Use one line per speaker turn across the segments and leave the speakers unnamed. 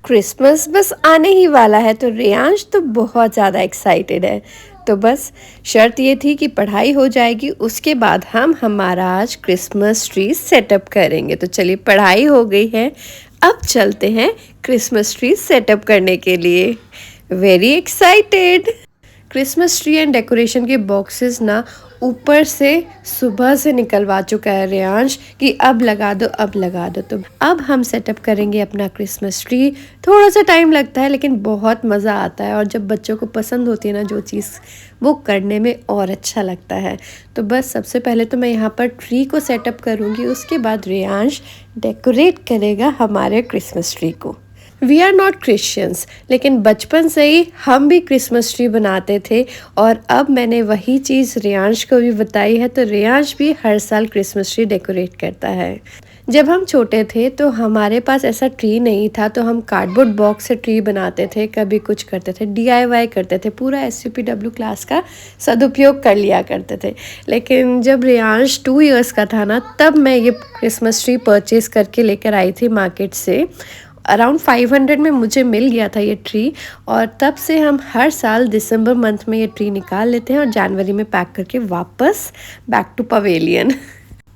Christmas बस आने ही वाला है तो रेयांश तो बहुत ज़्यादा एक्साइटेड है। तो बस शर्त ये थी कि पढ़ाई हो जाएगी, उसके बाद हम हमारा आज क्रिसमस ट्री सेटअप करेंगे। तो चलिए, पढ़ाई हो गई है, अब चलते हैं क्रिसमस ट्री सेटअप करने के लिए। Very excited. Christmas tree and decoration के बॉक्सेस ना ऊपर से सुबह से निकलवा चुका है रेयांश कि अब लगा दो, अब लगा दो। तो अब हम सेटअप करेंगे अपना क्रिसमस ट्री। थोड़ा सा टाइम लगता है लेकिन बहुत मज़ा आता है, और जब बच्चों को पसंद होती है ना जो चीज़, वो करने में और अच्छा लगता है। तो बस सबसे पहले तो मैं यहाँ पर ट्री को सेटअप करूँगी, उसके बाद रेयांश डेकोरेट करेगा हमारे क्रिसमस ट्री को। वी आर नॉट क्रिश्चियंस, लेकिन बचपन से ही हम भी क्रिसमस ट्री बनाते थे, और अब मैंने वही चीज़ रेयांश को भी बताई है। तो रेयांश भी हर साल क्रिसमस ट्री डेकोरेट करता है। जब हम छोटे थे तो हमारे पास ऐसा ट्री नहीं था, तो हम कार्डबोर्ड बॉक्स से ट्री बनाते थे, कभी कुछ करते थे, DIY करते थे, पूरा SUPW क्लास का सदुपयोग कर लिया करते थे। लेकिन जब रेयांश 2 इयर्स का था ना, तब मैं ये क्रिसमस ट्री परचेज़ करके लेकर आई थी मार्केट से। अराउंड 500 में मुझे मिल गया था ये ट्री, और तब से हम हर साल दिसंबर मंथ में ये ट्री निकाल लेते हैं और जनवरी में पैक करके वापस बैक टू पवेलियन।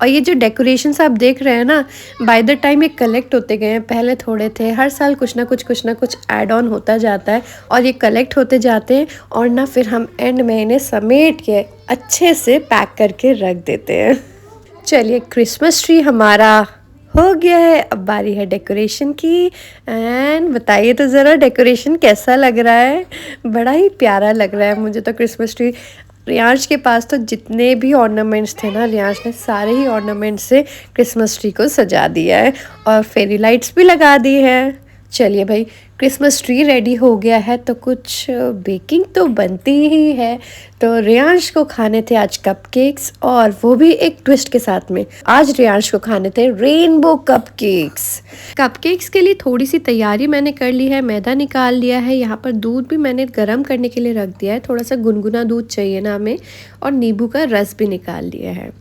और ये जो डेकोरेशंस आप देख रहे हैं ना, बाय द टाइम ये कलेक्ट होते गए हैं। पहले थोड़े थे, हर साल कुछ ना कुछ ऐड ऑन होता जाता है, और ये कलेक्ट होते जाते हैं, और ना फिर हम एंड में इन्हें समेट के अच्छे से पैक करके रख देते हैं। चलिए, क्रिसमस ट्री हमारा हो गया है, अब बारी है डेकोरेशन की। एंड बताइए तो ज़रा, डेकोरेशन कैसा लग रहा है? बड़ा ही प्यारा लग रहा है मुझे तो क्रिसमस ट्री। रियांश के पास तो जितने भी ऑर्नामेंट्स थे ना, रियांश ने सारे ही ऑर्नामेंट्स से क्रिसमस ट्री को सजा दिया है, और फेरी लाइट्स भी लगा दी है। चलिए भाई, क्रिसमस ट्री रेडी हो गया है, तो कुछ बेकिंग तो बनती ही है। तो रियांश को खाने थे आज कपकेक्स, और वो भी एक ट्विस्ट के साथ में। आज रियांश को खाने थे रेनबो कपकेक्स। कपकेक्स के लिए थोड़ी सी तैयारी मैंने कर ली है, मैदा निकाल लिया है, यहाँ पर दूध भी मैंने गर्म करने के लिए रख दिया है, थोड़ा सा गुनगुना दूध चाहिए ना हमें, और नींबू का रस भी निकाल लिया है।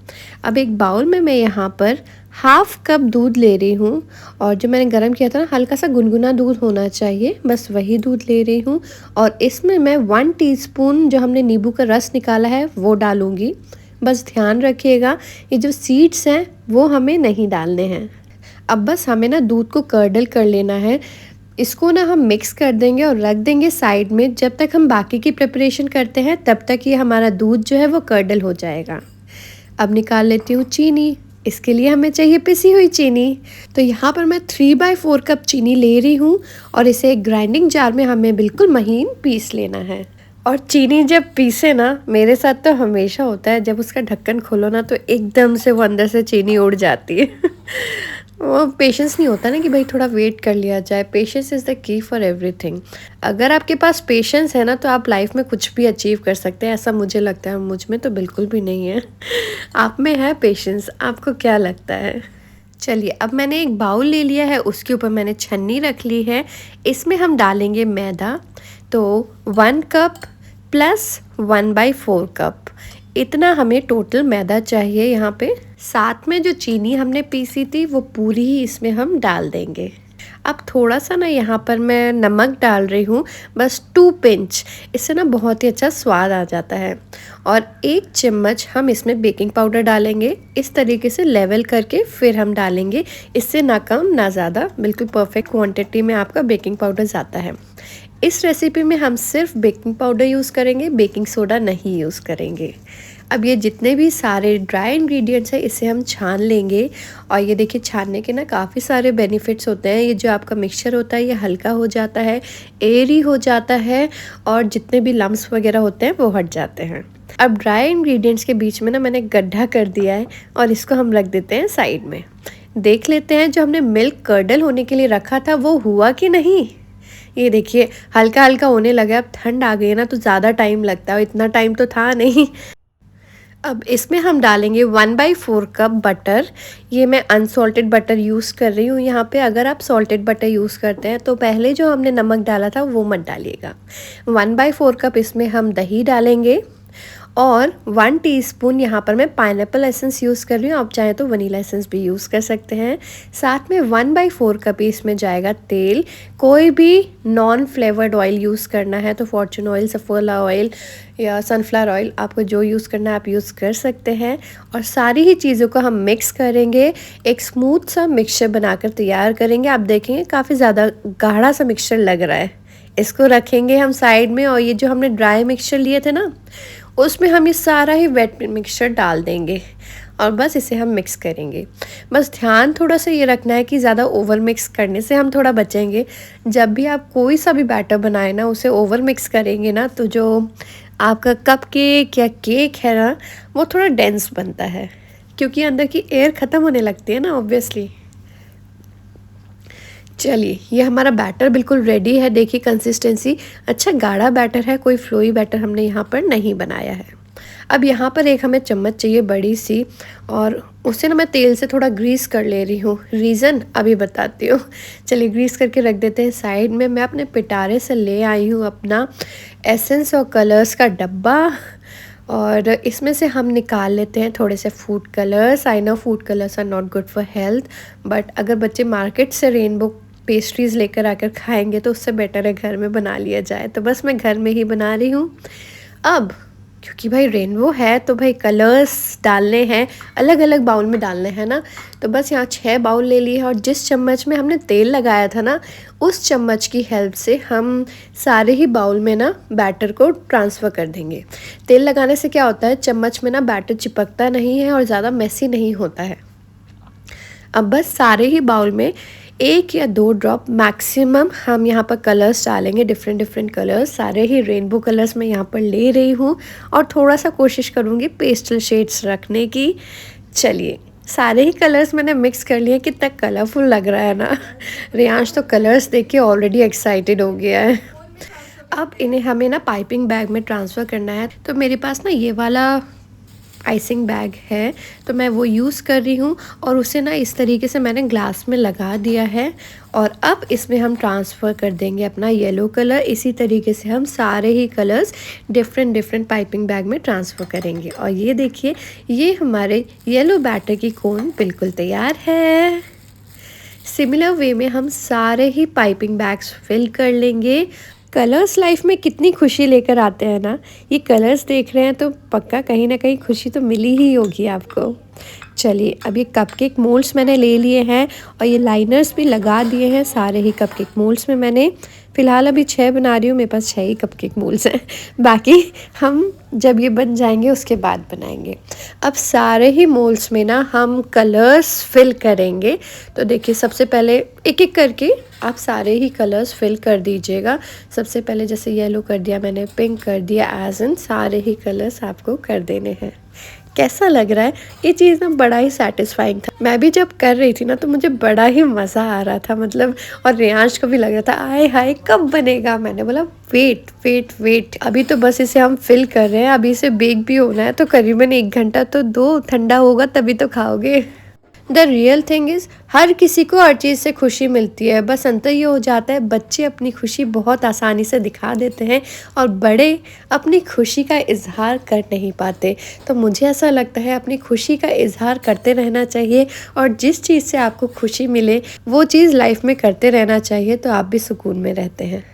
अब एक बाउल में मैं यहाँ पर हाफ कप दूध ले रही हूँ, और जो मैंने गर्म किया था ना, हल्का सा गुनगुना दूध होना चाहिए, बस वही दूध ले रही हूँ। और इसमें मैं 1 टीस्पून जो हमने नींबू का रस निकाला है वो डालूँगी। बस ध्यान रखिएगा, ये जो सीड्स हैं वो हमें नहीं डालने हैं। अब बस हमें ना दूध को कर्डल कर लेना है। इसको ना हम मिक्स कर देंगे और रख देंगे साइड में। जब तक हम बाकी की प्रिपरेशन करते हैं, तब तक ये हमारा दूध जो है वो कर्डल हो जाएगा। अब निकाल लेती हूँ चीनी। इसके लिए हमें चाहिए पिसी हुई चीनी। तो यहाँ पर मैं 3/4 कप चीनी ले रही हूँ, और इसे एक ग्राइंडिंग जार में हमें बिल्कुल महीन पीस लेना है। और चीनी जब पीसे ना, मेरे साथ तो हमेशा होता है, जब उसका ढक्कन खोलो ना, तो एकदम से वो अंदर से चीनी उड़ जाती है। वो पेशेंस नहीं होता ना कि भाई थोड़ा वेट कर लिया जाए। Patience is the key for everything. अगर आपके पास पेशेंस है ना, तो आप लाइफ में कुछ भी अचीव कर सकते हैं, ऐसा मुझे लगता है। मुझ में तो बिल्कुल भी नहीं है। आप में है पेशेंस, आपको क्या लगता है? चलिए, अब मैंने एक बाउल ले लिया है, उसके ऊपर मैंने छन्नी रख ली है। इसमें हम डालेंगे मैदा। तो 1 कप प्लस 1/4 कप, इतना हमें टोटल मैदा चाहिए यहाँ पे। साथ में जो चीनी हमने पीसी थी वो पूरी ही इसमें हम डाल देंगे। अब थोड़ा सा ना यहाँ पर मैं नमक डाल रही हूँ, बस 2 पिंच। इससे ना बहुत ही अच्छा स्वाद आ जाता है। और 1 चम्मच हम इसमें बेकिंग पाउडर डालेंगे। इस तरीके से लेवल करके फिर हम डालेंगे, इससे ना कम ना ज़्यादा, बिल्कुल परफेक्ट क्वांटिटी में आपका बेकिंग पाउडर जाता है। इस रेसिपी में हम सिर्फ बेकिंग पाउडर यूज़ करेंगे, बेकिंग सोडा नहीं यूज़ करेंगे। अब ये जितने भी सारे ड्राई इंग्रेडिएंट्स हैं, इसे हम छान लेंगे। और ये देखिए, छानने के ना काफ़ी सारे बेनिफिट्स होते हैं। ये जो आपका मिक्सचर होता है, ये हल्का हो जाता है, एयरी हो जाता है, और जितने भी लम्स वगैरह होते हैं वो हट जाते हैं। अब ड्राई इंग्रेडिएंट्स के बीच में ना मैंने गड्ढा कर दिया है, और इसको हम रख देते हैं साइड में। देख लेते हैं जो हमने मिल्क कर्डल होने के लिए रखा था वो हुआ कि नहीं। ये देखिए, हल्का हल्का होने लगा। अब ठंड आ गई है ना, तो ज़्यादा टाइम लगता है, इतना टाइम तो था नहीं। अब इसमें हम डालेंगे 1/4 कप बटर। ये मैं अनसॉल्टेड बटर यूज़ कर रही हूँ यहाँ पे। अगर आप सॉल्टेड बटर यूज़ करते हैं तो पहले जो हमने नमक डाला था वो मत डालिएगा। 1/4 कप इसमें हम दही डालेंगे, और 1 टीस्पून यहाँ पर मैं पाइनएप्पल एसेंस यूज़ कर रही हूँ, आप चाहें तो वनीला एसेंस भी यूज़ कर सकते हैं। साथ में 1/4 कप इसमें जाएगा तेल। कोई भी नॉन फ्लेवर्ड ऑयल यूज़ करना है तो फॉर्चून ऑयल, सफोला ऑयल या सनफ्लावर ऑयल, आपको जो यूज़ करना है आप यूज़ कर सकते हैं। और सारी ही चीज़ों को हम मिक्स करेंगे, एक स्मूथ सा मिक्सचर बनाकर तैयार करेंगे। आप देखेंगे काफ़ी ज़्यादा गाढ़ा सा मिक्सचर लग रहा है। इसको रखेंगे हम साइड में, और ये जो हमने ड्राई मिक्सचर लिए थे ना, उसमें हम ये सारा ही वेट मिक्सचर डाल देंगे और बस इसे हम मिक्स करेंगे। बस ध्यान थोड़ा सा ये रखना है कि ज़्यादा ओवर मिक्स करने से हम थोड़ा बचेंगे। जब भी आप कोई सा भी बैटर बनाए ना, उसे ओवर मिक्स करेंगे ना, तो जो आपका कप केक या केक है ना, वो थोड़ा डेंस बनता है, क्योंकि अंदर की एयर ख़त्म होने लगती है ना ऑब्वियसली। चलिए, ये हमारा बैटर बिल्कुल रेडी है। देखिए कंसिस्टेंसी अच्छा गाढ़ा बैटर है, कोई फ्लोई बैटर हमने यहाँ पर नहीं बनाया है। अब यहाँ पर एक हमें चम्मच चाहिए बड़ी सी, और उसे ना मैं तेल से थोड़ा ग्रीस कर ले रही हूँ। रीज़न अभी बताती हूँ। चलिए ग्रीस करके रख देते हैं साइड में। मैं अपने पिटारे से ले आई हूँ अपना एसेंस और कलर्स का डब्बा, और इसमें से हम निकाल लेते हैं थोड़े से food colours. I know food colours are not good for health, but अगर बच्चे मार्केट से रेनबो पेस्ट्रीज़ लेकर आकर खाएंगे तो उससे बेटर है घर में बना लिया जाए। तो बस मैं घर में ही बना रही हूँ। अब क्योंकि भाई रेनबो है तो भाई कलर्स डालने हैं, अलग अलग बाउल में डालने हैं ना। तो बस यहाँ 6 बाउल ले लिए, और जिस चम्मच में हमने तेल लगाया था ना, उस चम्मच की हेल्प से हम सारे ही बाउल में ना बैटर को ट्रांसफ़र कर देंगे। तेल लगाने से क्या होता है, चम्मच में ना बैटर चिपकता नहीं है और ज़्यादा मेसी नहीं होता है। अब बस सारे ही बाउल में 1 या 2 ड्रॉप मैक्सिमम हम यहाँ पर कलर्स डालेंगे, डिफरेंट डिफरेंट कलर्स। सारे ही रेनबो कलर्स मैं यहाँ पर ले रही हूँ, और थोड़ा सा कोशिश करूँगी पेस्टल शेड्स रखने की। चलिए सारे ही कलर्स मैंने मिक्स कर लिए। कितना कलरफुल लग रहा है ना। रियांश तो कलर्स देख के ऑलरेडी एक्साइटेड हो गया है। अब इन्हें हमें ना पाइपिंग बैग में ट्रांसफ़र करना है। तो मेरे पास ना ये वाला आइसिंग बैग है, तो मैं वो यूज़ कर रही हूँ, और उसे ना इस तरीके से मैंने ग्लास में लगा दिया है। और अब इसमें हम ट्रांसफ़र कर देंगे अपना येलो कलर। इसी तरीके से हम सारे ही colours different different piping bag में ट्रांसफ़र करेंगे। और ये देखिए, ये हमारे येलो बैटर की कोन बिल्कुल तैयार है। सिमिलर वे में हम सारे ही पाइपिंग बैग्स फिल कर लेंगे। कलर्स लाइफ में कितनी खुशी लेकर आते हैं ना। ये कलर्स देख रहे हैं तो पक्का कहीं ना कहीं खुशी तो मिली ही होगी आपको। चलिए, अब ये कपकेक मोल्ड्स मैंने ले लिए हैं, और ये लाइनर्स भी लगा दिए हैं सारे ही कपकेक मोल्ड्स में। मैंने फ़िलहाल अभी 6 बना रही हूँ, मेरे पास 6 ही कपकेक मोल्ड्स हैं। बाकी हम जब ये बन जाएंगे उसके बाद बनाएंगे। अब सारे ही मोल्ड्स में ना हम कलर्स फिल करेंगे। तो देखिए, सबसे पहले एक एक करके आप सारे ही कलर्स फिल कर दीजिएगा। सबसे पहले जैसे येलो कर दिया मैंने, पिंक कर दिया, एज इन सारे ही कलर्स आपको कर देने हैं। कैसा लग रहा है ये चीज़ ना, बड़ा ही सेटिस्फाइंग था। मैं भी जब कर रही थी ना तो मुझे बड़ा ही मज़ा आ रहा था, मतलब। और रियांश को भी लग रहा था आए हाय कब बनेगा। मैंने बोला वेट वेट वेट, अभी तो बस इसे हम फिल कर रहे हैं, अभी इसे बेक भी होना है, तो करीबन 1 घंटा तो दो, ठंडा होगा तभी तो खाओगे। The real thing is her किसी को हर चीज़ से खुशी मिलती है, बस अंतर ये हो जाता है बच्चे अपनी खुशी बहुत आसानी से दिखा देते हैं, और बड़े अपनी खुशी का इजहार कर नहीं पाते। तो मुझे ऐसा लगता है अपनी खुशी का इजहार करते रहना चाहिए, और जिस चीज़ से आपको खुशी मिले वो चीज़ लाइफ में करते रहना चाहिए, तो आप भी सुकून में रहते हैं।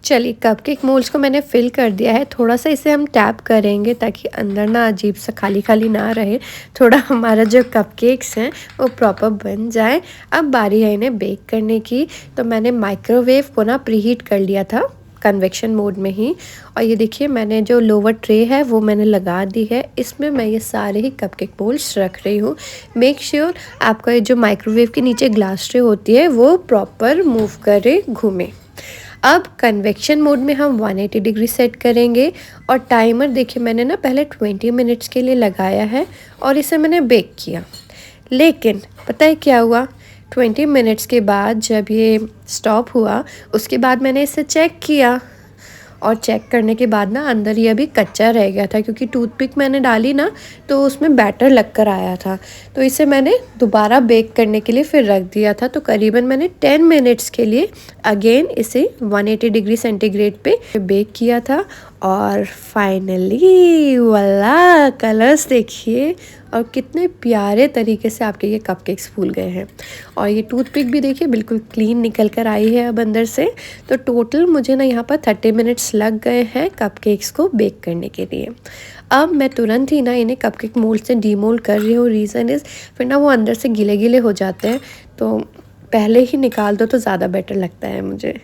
चलिए, कपकेक मोल्ड्स को मैंने फिल कर दिया है। थोड़ा सा इसे हम टैप करेंगे ताकि अंदर ना अजीब सा खाली खाली ना रहे, थोड़ा हमारा जो कपकेक्स हैं वो प्रॉपर बन जाए। अब बारी है इन्हें बेक करने की। तो मैंने माइक्रोवेव को ना प्रीहीट कर लिया था कन्वेक्शन मोड में ही। और ये देखिए, मैंने जो लोअर ट्रे है वो मैंने लगा दी है। इसमें मैं ये सारे ही कपकेक मोल्ड्स रख रही हूँ। मेक श्योर आपका जो माइक्रोवेव के नीचे ग्लास ट्रे होती है वो प्रॉपर मूव करे, घूमे। अब कन्वेक्शन मोड में हम 180 डिग्री सेट करेंगे, और टाइमर देखिए मैंने ना पहले 20 मिनट्स के लिए लगाया है, और इसे मैंने बेक किया। लेकिन पता है क्या हुआ, 20 मिनट्स के बाद जब ये स्टॉप हुआ उसके बाद मैंने इसे चेक किया, और चेक करने के बाद ना अंदर ये अभी कच्चा रह गया था, क्योंकि टूथपिक मैंने डाली ना तो उसमें बैटर लग कर आया था। तो इसे मैंने दोबारा बेक करने के लिए फिर रख दिया था। तो करीबन मैंने 10 मिनट्स के लिए अगेन इसे 180 डिग्री सेंटीग्रेड पे बेक किया था। और फाइनली वाला कलर्स देखिए, और कितने प्यारे तरीके से आपके ये कपकेक्स फूल गए हैं। और ये टूथपिक भी देखिए बिल्कुल क्लीन निकल कर आई है अब अंदर से। तो टोटल मुझे ना यहाँ पर 30 मिनट्स लग गए हैं कपकेक्स को बेक करने के लिए। अब मैं तुरंत ही ना इन्हें कपकेक मोल्ड से डीमोल्ड कर रही हूँ। रीज़न इज़ फिर ना वो अंदर से गीले गीले हो जाते हैं, तो पहले ही निकाल दो तो ज़्यादा बेटर लगता है मुझे।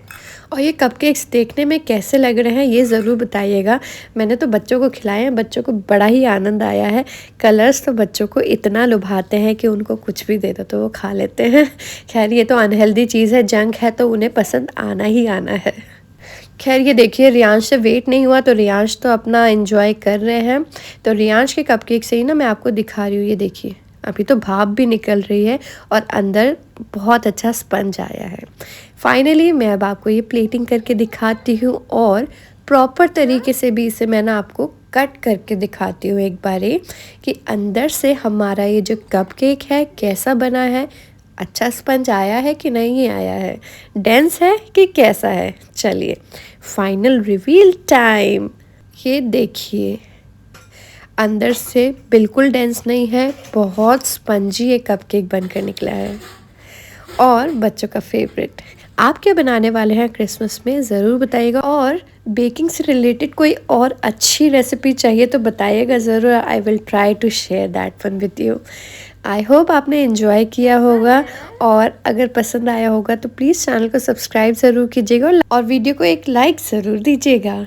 और ये कपकेक्स देखने में कैसे लग रहे हैं ये ज़रूर बताइएगा। मैंने तो बच्चों को खिलाए हैं, बच्चों को बड़ा ही आनंद आया है। कलर्स तो बच्चों को इतना लुभाते हैं कि उनको कुछ भी दे दो तो वो खा लेते हैं। खैर ये तो अनहेल्दी चीज़ है, जंक है, तो उन्हें पसंद आना ही आना है। खैर ये देखिए रियांश से वेट नहीं हुआ तो रियांश तो अपना एंजॉय कर रहे हैं। तो रियांश के कपकेक से ही ना मैं आपको दिखा रही हूँ, ये देखिए अभी तो भाप भी निकल रही है और अंदर बहुत अच्छा स्पंज आया है। फाइनली मैं अब आपको ये प्लेटिंग करके दिखाती हूँ और प्रॉपर तरीके से भी इसे मैं ना आपको कट करके दिखाती हूँ एक बारी कि अंदर से हमारा ये जो कपकेक है कैसा बना है, अच्छा स्पंज आया है कि नहीं आया है, डेंस है कि कैसा है। चलिए फाइनल रिवील टाइम। ये देखिए अंदर से बिल्कुल डेंस नहीं है, बहुत स्पंजी ये कपकेक बनकर निकला है और बच्चों का फेवरेट। आप क्या बनाने वाले हैं क्रिसमस में ज़रूर बताइएगा। और बेकिंग से रिलेटेड कोई और अच्छी रेसिपी चाहिए तो बताइएगा ज़रूर। I will try to share that one with you. I hope आपने एंजॉय किया होगा, और अगर पसंद आया होगा तो प्लीज़ चैनल को सब्सक्राइब ज़रूर कीजिएगा और वीडियो को एक लाइक ज़रूर दीजिएगा।